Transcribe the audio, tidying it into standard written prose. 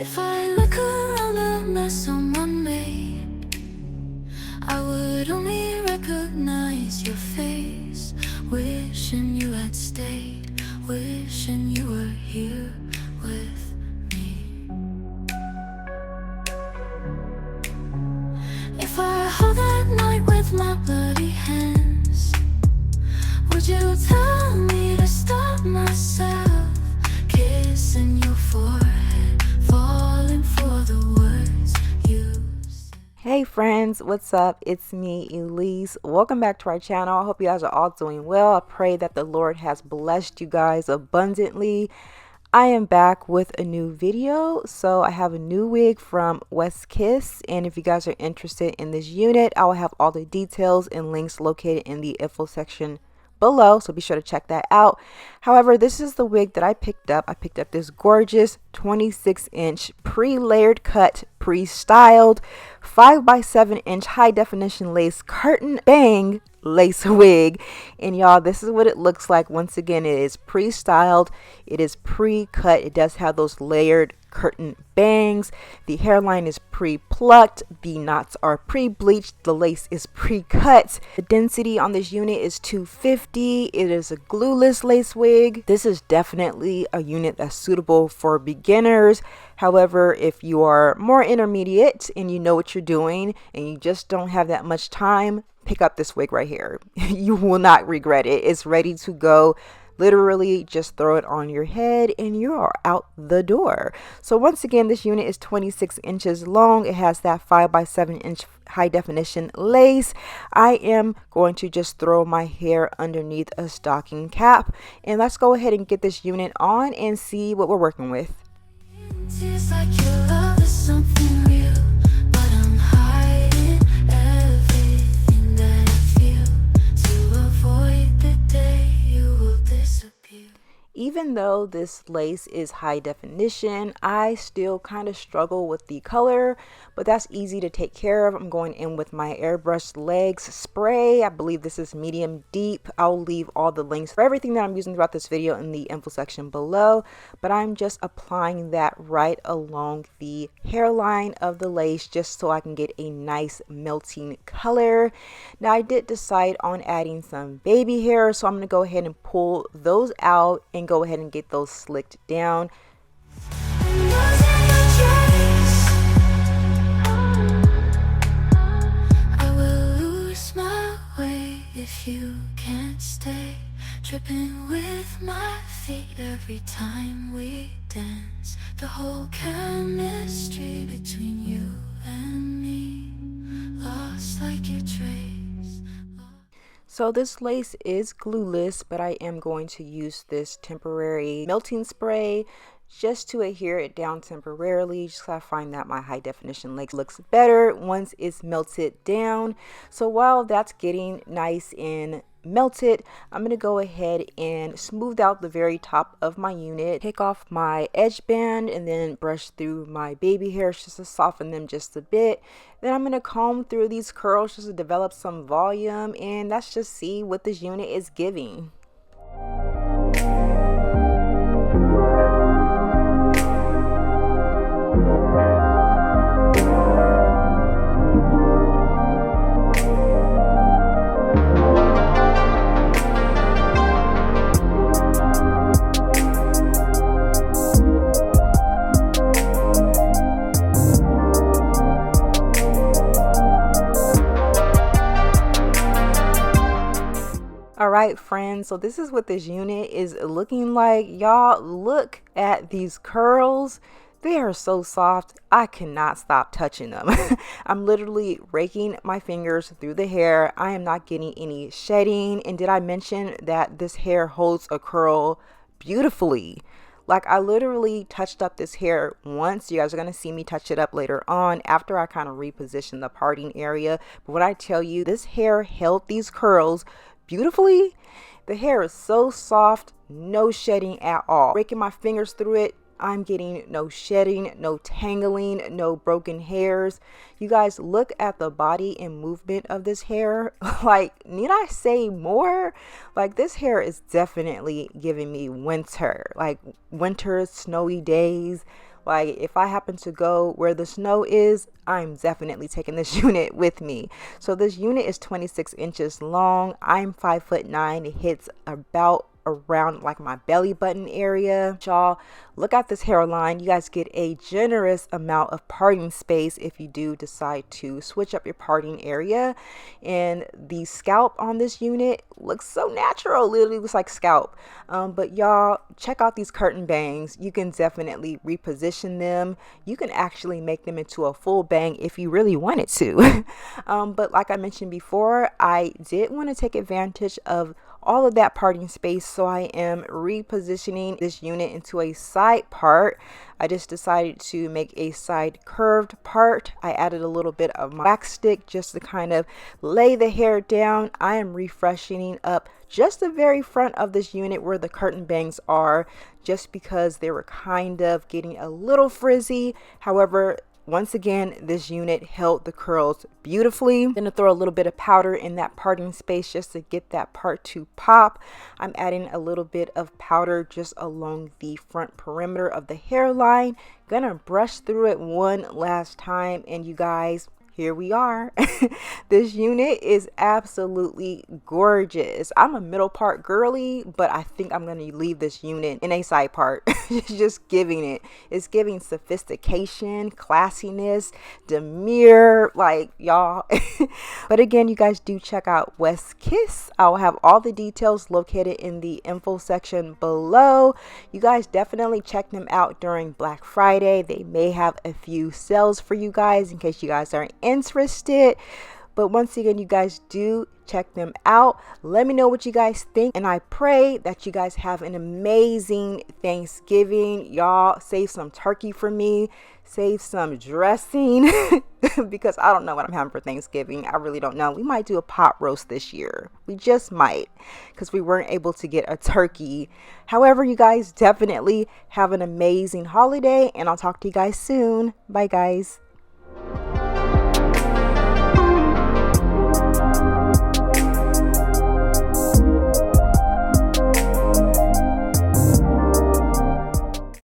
If I look around the mess someone made, I would only recognize your face. Wishing you had stayed, wishing you were here with me. If I hold that night with my bloody hands, would you tell me to stop myself? Kissing your forehead, falling for the words you said. Hey friends, what's up? It's me, Elise. Welcome back to our channel. I hope you guys are all doing well. I pray that the Lord has blessed you guys abundantly. I am back with a new video. So I have a new wig from West Kiss, and if you guys are interested in this unit, I will have all the details and links located in the info section below, so be sure to check that out. However, this is the wig that I picked up. I picked up this gorgeous 26-inch pre-layered cut, pre-styled 5x7-inch high definition lace curtain bang lace wig, and y'all, this is what it looks like. Once again, it is pre-styled, it is pre-cut, it does have those layered curtain bangs, the hairline is pre-plucked, the knots are pre-bleached, the lace is pre-cut. The density on this unit is 250. It is a glueless lace wig. This is definitely a unit that's suitable for beginners. However, if you are more intermediate and you know what you're doing and you just don't have that much time, pick up this wig right here. You will not regret it. It's ready to go. Literally just throw it on your head and you are out the door. So once again, this unit is 26 inches long. It has that 5x7-inch high definition lace. I am going to just throw my hair underneath a stocking cap, and let's go ahead and get this unit on and see what we're working with. It's like your love is something real, but I'm hiding everything that I feel to avoid the day you will disappear. Even though this lace is high definition, I still kind of struggle with the color, but that's easy to take care of. I'm going in with my airbrush legs spray. I believe this is medium deep. I'll leave all the links for everything that I'm using throughout this video in the info section below, but I'm just applying that right along the hairline of the lace just so I can get a nice melting color. Now, I did decide on adding some baby hair, so I'm going to go ahead and pull those out and go ahead and get those slicked down. I will lose my way if you can't stay, tripping with my feet every time we dance. The whole chemistry between you and me, lost like your trace. So this lace is glueless, but I am going to use this temporary melting spray just to adhere it down temporarily, just so I find that my high definition lace looks better once it's melted down. So while that's getting nice and melted, I'm going to go ahead and smooth out the very top of my unit, take off my edge band, and then brush through my baby hairs just to soften them just a bit. Then I'm going to comb through these curls just to develop some volume, and let's just see what this unit is giving. Alright friends, so this is what this unit is looking like. Y'all, look at these curls. They are so soft, I cannot stop touching them. I'm literally raking my fingers through the hair. I am not getting any shedding. And did I mention that this hair holds a curl beautifully? Like, I literally touched up this hair once. You guys are going to see me touch it up later on after I kind of reposition the parting area. But when I tell you, this hair held these curls beautifully. The hair is so soft, no shedding at all. Raking my fingers through it, I'm getting no shedding, no tangling, no broken hairs. You guys, look at the body and movement of this hair. Like, need I say more? Like, this hair is definitely giving me winter, like winter, snowy days. Like if I happen to go where the snow is, I'm definitely taking this unit with me. So this unit is 26 inches long. I'm 5'9". It hits about around like my belly button area. Y'all, look at this hairline. You guys get a generous amount of parting space if you do decide to switch up your parting area. And the scalp on this unit looks so natural. Literally looks like scalp. But y'all, check out these curtain bangs. You can definitely reposition them. You can actually make them into a full bang if you really wanted to. But like I mentioned before, I did want to take advantage of all of that parting space, so I am repositioning this unit into a side part. I just decided to make a side curved part. I added a little bit of wax stick just to kind of lay the hair down. I am refreshing up just the very front of this unit where the curtain bangs are, just because they were kind of getting a little frizzy. However, once again, this unit held the curls beautifully. I'm gonna throw a little bit of powder in that parting space just to get that part to pop. I'm adding a little bit of powder just along the front perimeter of the hairline. Gonna brush through it one last time, and you guys, here we are. This unit is absolutely gorgeous. I'm a middle part girly, but I think I'm going to leave this unit in a side part. Just giving it. It's giving sophistication, classiness, demure, like y'all. But again, you guys do check out West Kiss. I'll have all the details located in the info section below. You guys definitely check them out during Black Friday. They may have a few sales for you guys in case you guys are interested. But once again, you guys do check them out. Let me know what you guys think, and I pray that you guys have an amazing Thanksgiving. Y'all, save some turkey for me, save some dressing because I don't know what I'm having for Thanksgiving. I really don't know. We might do a pot roast this year. We just might, because we weren't able to get a turkey. However, you guys definitely have an amazing holiday, and I'll talk to you guys soon. Bye guys.